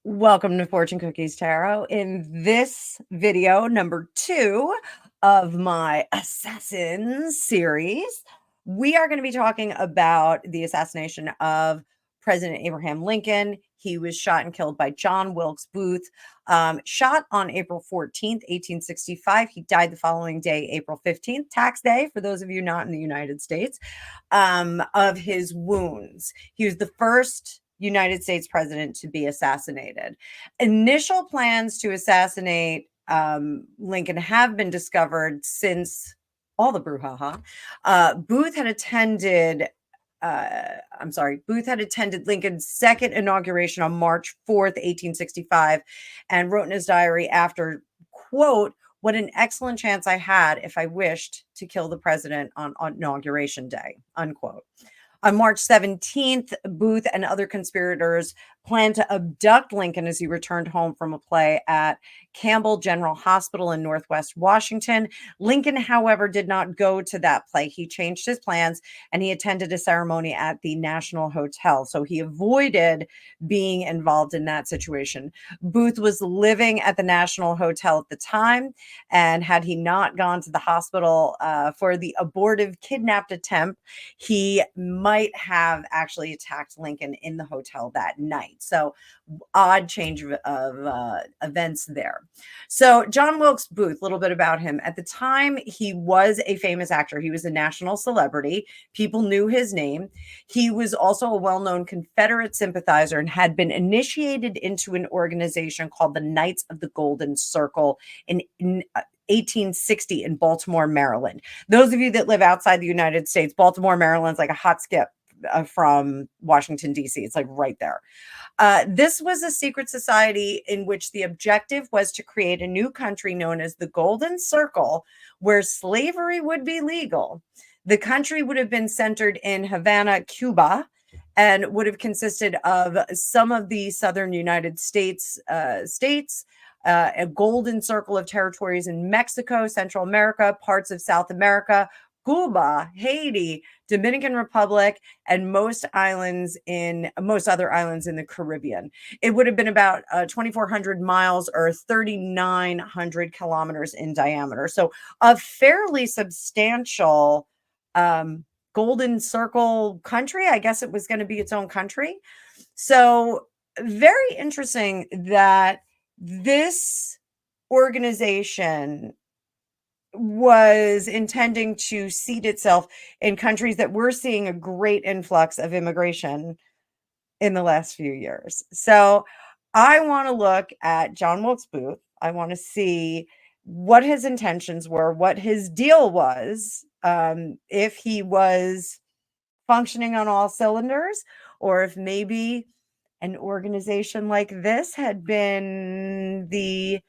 Welcome to Fortune Cookies Tarot. In this video, number 2 of my Assassins series, we are going to be talking about the assassination of President Abraham Lincoln. He was shot and killed by John Wilkes Booth, shot on April 14th, 1865. He died the following day, April 15th, tax day, for those of you not in the United States, of his wounds. He was the first United States president to be assassinated. Initial plans to assassinate Lincoln have been discovered since all the brouhaha. Booth had attended Lincoln's second inauguration on March 4th, 1865, and wrote in his diary after, quote, "What an excellent chance I had if I wished to kill the president on inauguration day," unquote. On March 17th, Booth and other conspirators planned to abduct Lincoln as he returned home from a play at Campbell General Hospital in Northwest Washington. Lincoln, however, did not go to that play. He changed his plans and he attended a ceremony at the National Hotel. So he avoided being involved in that situation. Booth was living at the National Hotel at the time, and had he not gone to the hospital for the abortive kidnapped attempt, he might have actually attacked Lincoln in the hotel that night. So odd change of events there. So John Wilkes Booth, a little bit about him. At the time, he was a famous actor. He was a national celebrity. People knew his name. He was also a well-known Confederate sympathizer and had been initiated into an organization called the Knights of the Golden Circle in 1860 in Baltimore, Maryland. Those of you that live outside the United States, Baltimore, Maryland's like a hot skip from Washington, D.C. It's like right there. This was a secret society in which the objective was to create a new country known as the Golden Circle, where slavery would be legal. The country would have been centered in Havana, Cuba, and would have consisted of some of the southern United States a golden circle of territories in Mexico, Central America, parts of South America, Cuba, Haiti, Dominican Republic, and most other islands in the Caribbean. It would have been about 2,400 miles or 3,900 kilometers in diameter. So a fairly substantial golden circle country. I guess it was going to be its own country. So very interesting that this organization was intending to seat itself in countries that we're seeing a great influx of immigration in the last few years. So I want to look at John Wilkes Booth. I want to see what his intentions were, what his deal was, if he was functioning on all cylinders, or if maybe an organization like this had been the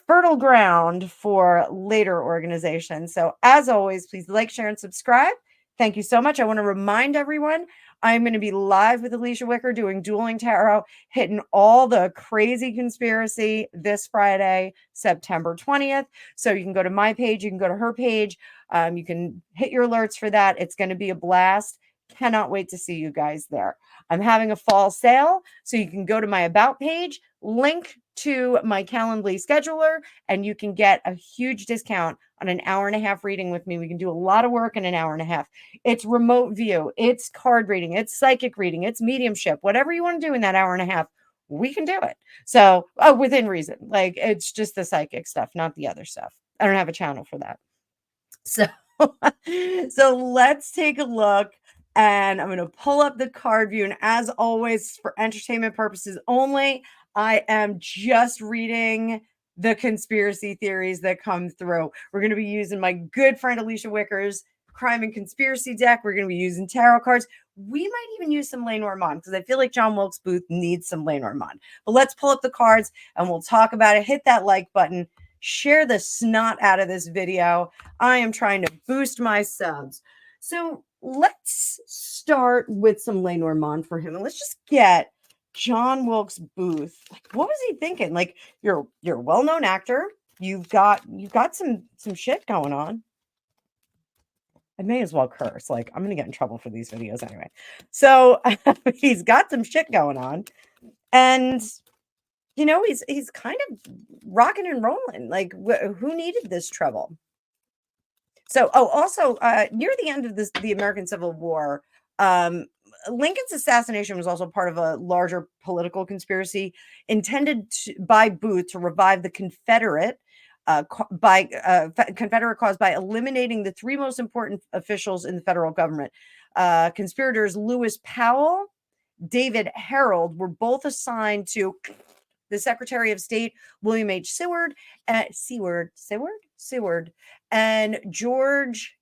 fertile ground for later organizations. So as always, please like, share, and subscribe. Thank you so much. I want to remind everyone, I'm going to be live with Alicia Wicker doing Dueling Tarot, hitting all the crazy conspiracy this Friday, September 20th. So you can go to my page, you can go to her page. You can hit your alerts for that. It's going to be a blast. Cannot wait to see you guys there. I'm having a fall sale, so you can go to my About page, link to my Calendly scheduler, and you can get a huge discount on an hour-and-a-half reading with me. We can do a lot of work in an hour and a half. It's remote view, it's card reading, it's psychic reading, it's mediumship, whatever you want to do in that hour and a half, we can do it. So within reason, like it's just the psychic stuff, not the other stuff. I don't have a channel for that. So let's take a look. And I'm going to pull up the card view. And as always, for entertainment purposes only, I am just reading the conspiracy theories that come through. We're going to be using my good friend Alicia Wicker's crime and conspiracy deck. We're going to be using tarot cards. We might even use some Lenormand because I feel like John Wilkes Booth needs some Lenormand. But let's pull up the cards and we'll talk about it. Hit that like button. Share the snot out of this video. I am trying to boost my subs. So let's start with some Lenormand for him. And let's just get John Wilkes Booth. Like, what was he thinking? Like, you're a well-known actor. You've got some shit going on. I may as well curse. Like, I'm going to get in trouble for these videos anyway. So he's got some shit going on. And, he's kind of rocking and rolling. Like, who needed this trouble? So, also, near the end of the American Civil War, um, Lincoln's assassination was also part of a larger political conspiracy intended by Booth to revive the Confederate cause by eliminating the three most important officials in the federal government. Conspirators Lewis Powell, David Harold were both assigned to the Secretary of State, William H. Seward, and George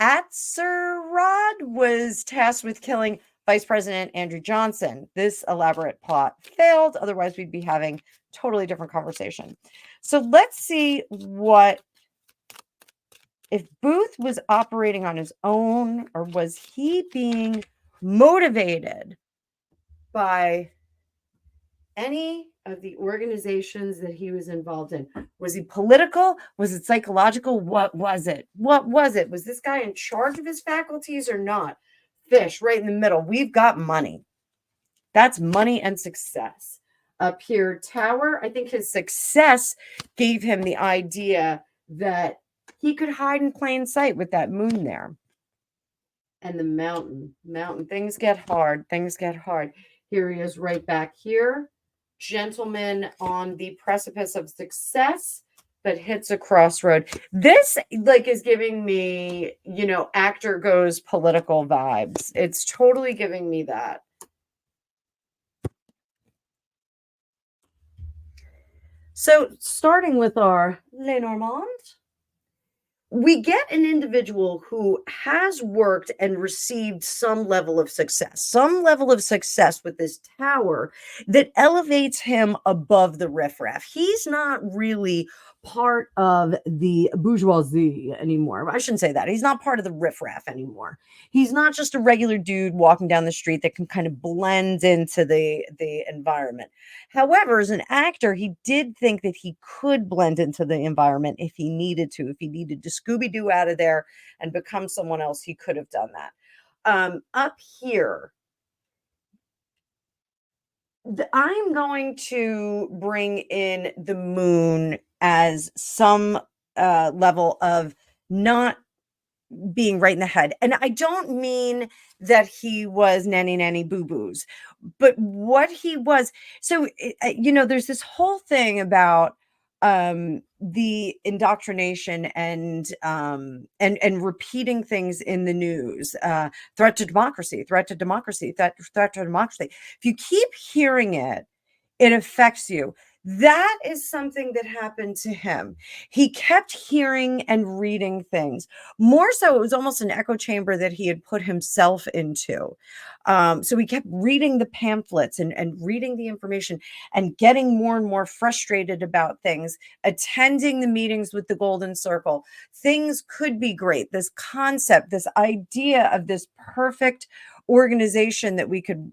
Atzerodt was tasked with killing Vice President Andrew Johnson. This elaborate plot failed. Otherwise, we'd be having totally different conversation. So let's see if Booth was operating on his own, or was he being motivated by any of the organizations that he was involved in. Was he political? Was it psychological? What was it? Was this guy in charge of his faculties or not? Fish right in the middle. We've got money. That's money and success. Up here, Tower, I think his success gave him the idea that he could hide in plain sight with that moon there. And the mountain, things get hard. Here he is right back here. Gentleman on the precipice of success, but hits a crossroad. This is giving me, actor goes political vibes. It's totally giving me that. So starting with our Lenormand, we get an individual who has worked and received some level of success with this tower that elevates him above the riffraff. He's not really part of the bourgeoisie anymore. I shouldn't say that. He's not part of the riffraff anymore. He's not just a regular dude walking down the street that can kind of blend into the environment. However, as an actor, he did think that he could blend into the environment if he needed to. If he needed to Scooby-Doo out of there and become someone else, he could have done that. Up here, I'm going to bring in the moon as some level of not being right in the head. And I don't mean that he was nanny boo-boos, but what he was. So, there's this whole thing about the indoctrination and repeating things in the news, threat to democracy. If you keep hearing it, it affects you. That is something that happened to him. He kept hearing and reading things. More so, it was almost an echo chamber that he had put himself into. So he kept reading the pamphlets and reading the information and getting more and more frustrated about things, attending the meetings with the Golden Circle. Things could be great. This concept, this idea of this perfect organization that we could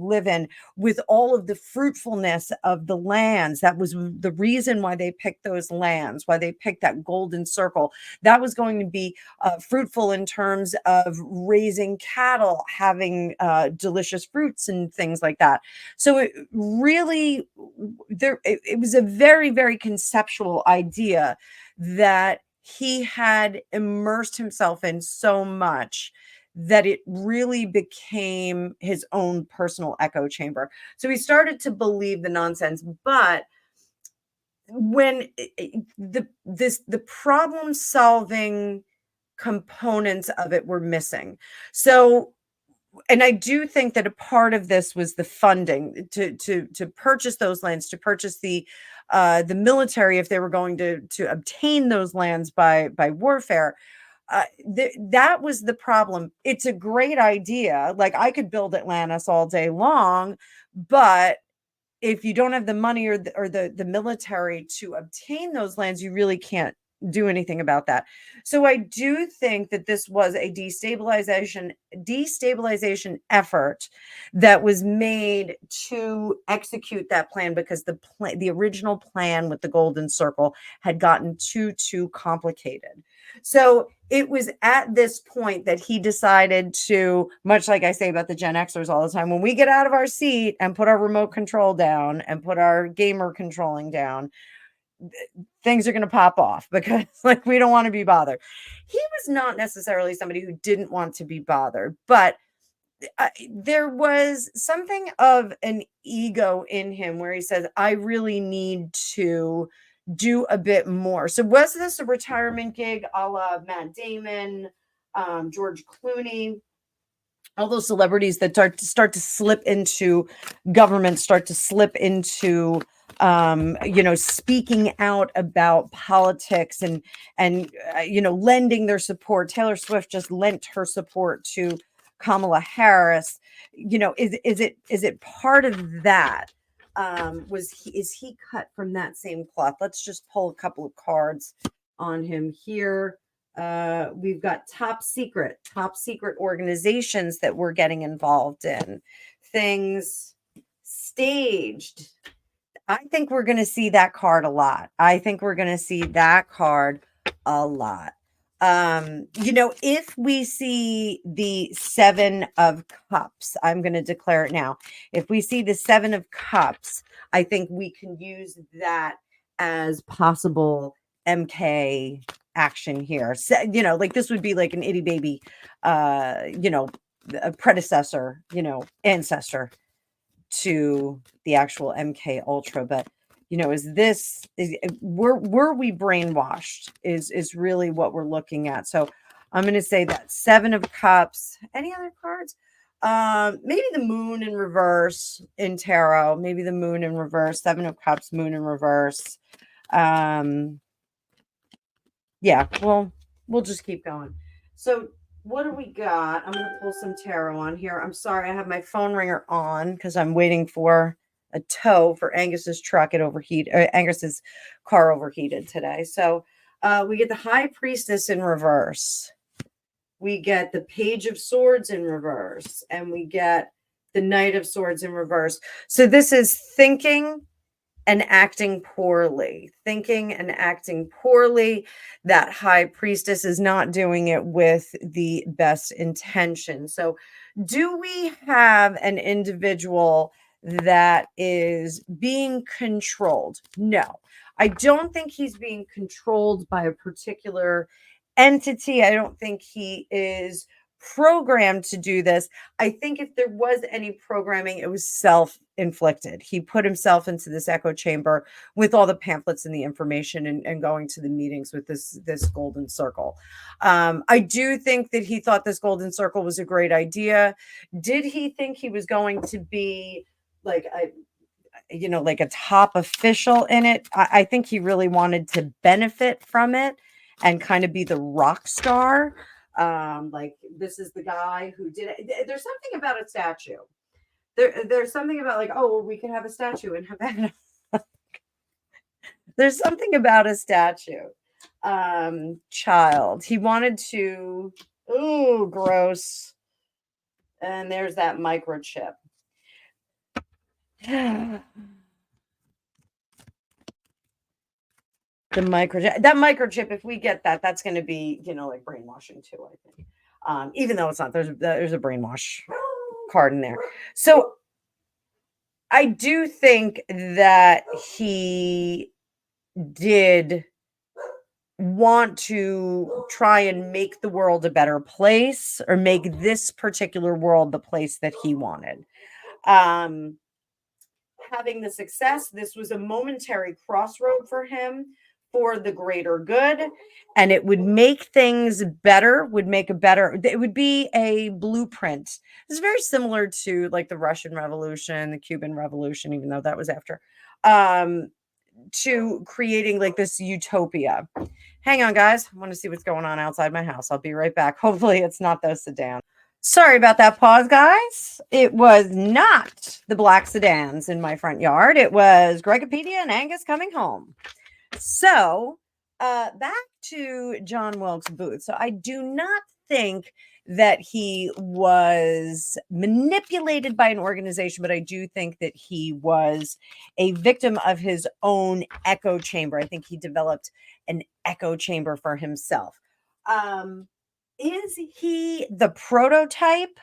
live in with all of the fruitfulness of the lands. That was the reason why they picked those lands, why they picked that Golden Circle. That was going to be fruitful in terms of raising cattle, having delicious fruits and things like that. So it really, it was a very, very conceptual idea that he had immersed himself in so much that it really became his own personal echo chamber. So he started to believe the nonsense, but when the problem solving components of it were missing. So, and I do think that a part of this was the funding to purchase those lands, to purchase the military if they were going to obtain those lands by warfare. That was the problem. It's a great idea. Like, I could build Atlantis all day long, but if you don't have the money or the military to obtain those lands, you really can't do anything about that. So I do think that this was a destabilization effort that was made to execute that plan, because the original plan with the golden circle had gotten too complicated. So it was at this point that he decided to, much like I say about the Gen Xers all the time, when we get out of our seat and put our remote control down and put our gamer controlling down, things are going to pop off, because like we don't want to be bothered. He was not necessarily somebody who didn't want to be bothered, but there was something of an ego in him where he says, I really need to do a bit more. So was this a retirement gig a la Matt Damon, George Clooney, all those celebrities that start to slip into government, start to slip into speaking out about politics and lending their support. Taylor Swift just lent her support to Kamala Harris. Is it part of that? Is he cut from that same cloth? Let's just pull a couple of cards on him here. We've got top secret organizations that we're getting involved in, things staged. I think we're going to see that card a lot. If we see the Seven of Cups, I'm going to declare it now. If we see the Seven of Cups, I think we can use that as possible MK action here. So, like this would be like an itty baby, a predecessor, ancestor to the actual MK Ultra. But were we brainwashed is really what we're looking at. So I'm going to say that Seven of Cups. Any other cards? Maybe the Moon in reverse in tarot. Maybe the Moon in reverse. Seven of Cups, Moon in reverse. Yeah, well, we'll just keep going. So what do we got? I'm going to pull some tarot on here. I'm sorry, I have my phone ringer on because I'm waiting for a tow for Angus's truck. Angus's car overheated today. So we get the High Priestess in reverse. We get the Page of Swords in reverse. And we get the Knight of Swords in reverse. So this is thinking and acting poorly. That High Priestess is not doing it with the best intention. So do we have an individual that is being controlled? No, I don't think he's being controlled by a particular entity. I don't think he is programmed to do this. I think if there was any programming, it was self-inflicted. He put himself into this echo chamber with all the pamphlets and the information and going to the meetings with this golden circle. I do think that he thought this golden circle was a great idea. Did he think he was going to be like a top official in it? I think he really wanted to benefit from it and kind of be the rock star. Like this is the guy who did it. There's something about a statue. There's something about like, oh, well, we can have a statue and have that. There's something about a statue. Child. He wanted to, ooh, gross. And there's that microchip. That microchip, if we get that, that's going to be, like brainwashing too, I think. Even though it's not, there's a brainwash card in there. So I do think that he did want to try and make the world a better place, or make this particular world the place that he wanted. Having the success, this was a momentary crossroad for him, for the greater good, and it would make things better, it would be a blueprint. It's very similar to like the Russian Revolution, the Cuban Revolution, even though that was after, to creating like this utopia. Hang on, guys. I want to see what's going on outside my house. I'll be right back. Hopefully it's not those sedans. Sorry about that pause, guys. It was not the black sedans in my front yard. It was Gregopedia and Angus coming home. So Back to John Wilkes Booth. So I do not think that he was manipulated by an organization, but I do think that he was a victim of his own echo chamber. I think he developed an echo chamber for himself. Um, is he the prototype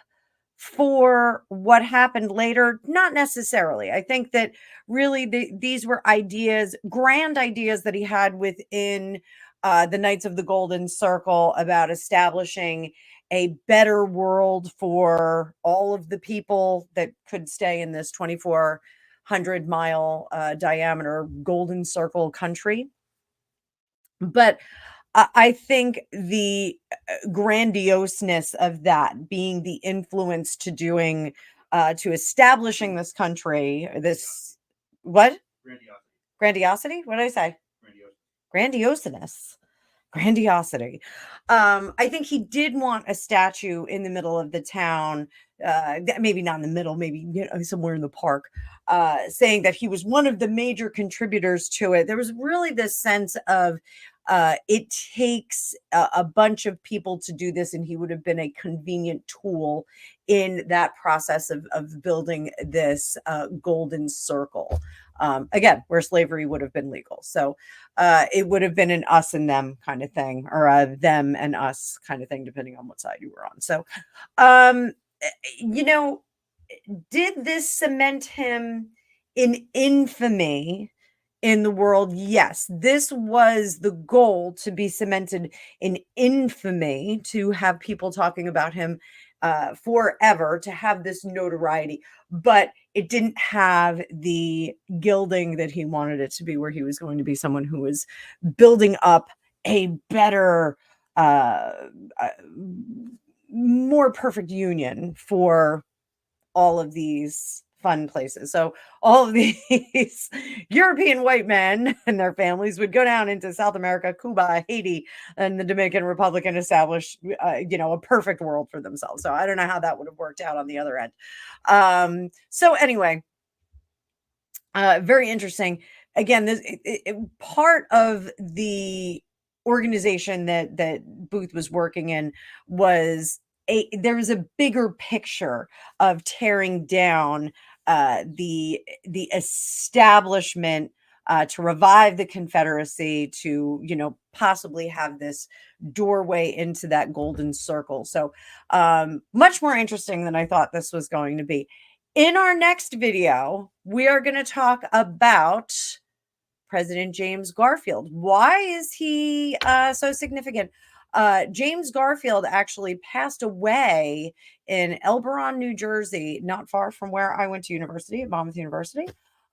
for what happened later? Not necessarily. I think that really these were ideas, grand ideas that he had within the Knights of the Golden Circle about establishing a better world for all of the people that could stay in this 2,400-mile diameter Golden Circle country. But I think the grandioseness of that being the influence to doing to establishing this country, this what? Grandiosity? What did I say? Grandioseness. Grandiosity. I think he did want a statue in the middle of the town, maybe not in the middle, maybe somewhere in the park, saying that he was one of the major contributors to it. There was really this sense of it takes a bunch of people to do this, and he would have been a convenient tool in that process of building this golden circle. Again, where slavery would have been legal. So it would have been an us and them kind of thing, or a them and us kind of thing, depending on what side you were on. So, um, you know, did this cement him in infamy in the world? Yes, this was the goal, to be cemented in infamy, to have people talking about him forever, to have this notoriety. But it didn't have the gilding that he wanted it to be, where he was going to be someone who was building up a better, uh, more perfect union for all of these fun places. So all of these European white men and their families would go down into South America, Cuba, Haiti, and the Dominican Republic and establish, a perfect world for themselves. So I don't know how that would have worked out on the other end. So anyway, very interesting. Again, part of the organization that Booth was working in was there was a bigger picture of tearing down the establishment, to revive the Confederacy, to possibly have this doorway into that golden circle. So much more interesting than I thought this was going to be. In our next video, we are going to talk about President James Garfield. Why is he so significant? James Garfield actually passed away in Elberon, New Jersey, not far from where I went to university, at Monmouth University.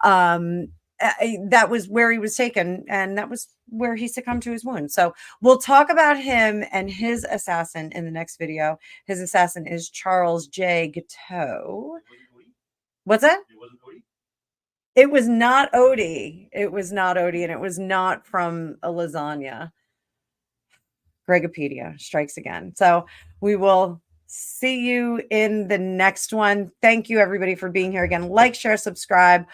That was where he was taken, and that was where he succumbed to his wounds. So we'll talk about him and his assassin in the next video. His assassin is Charles J. Guiteau. What's that? It was not Odie. It was not Odie, and it was not from a lasagna. Gregopedia strikes again. So we will see you in the next one. Thank you, everybody, for being here again. Like, share, subscribe.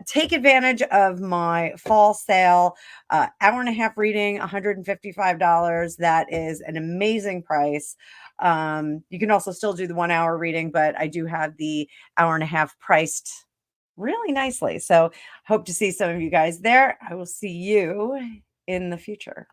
Take advantage of my fall sale. Hour and a half reading, $155. That is an amazing price. You can also still do the 1 hour reading, but I do have the hour and a half priced really nicely. So hope to see some of you guys there. I will see you in the future.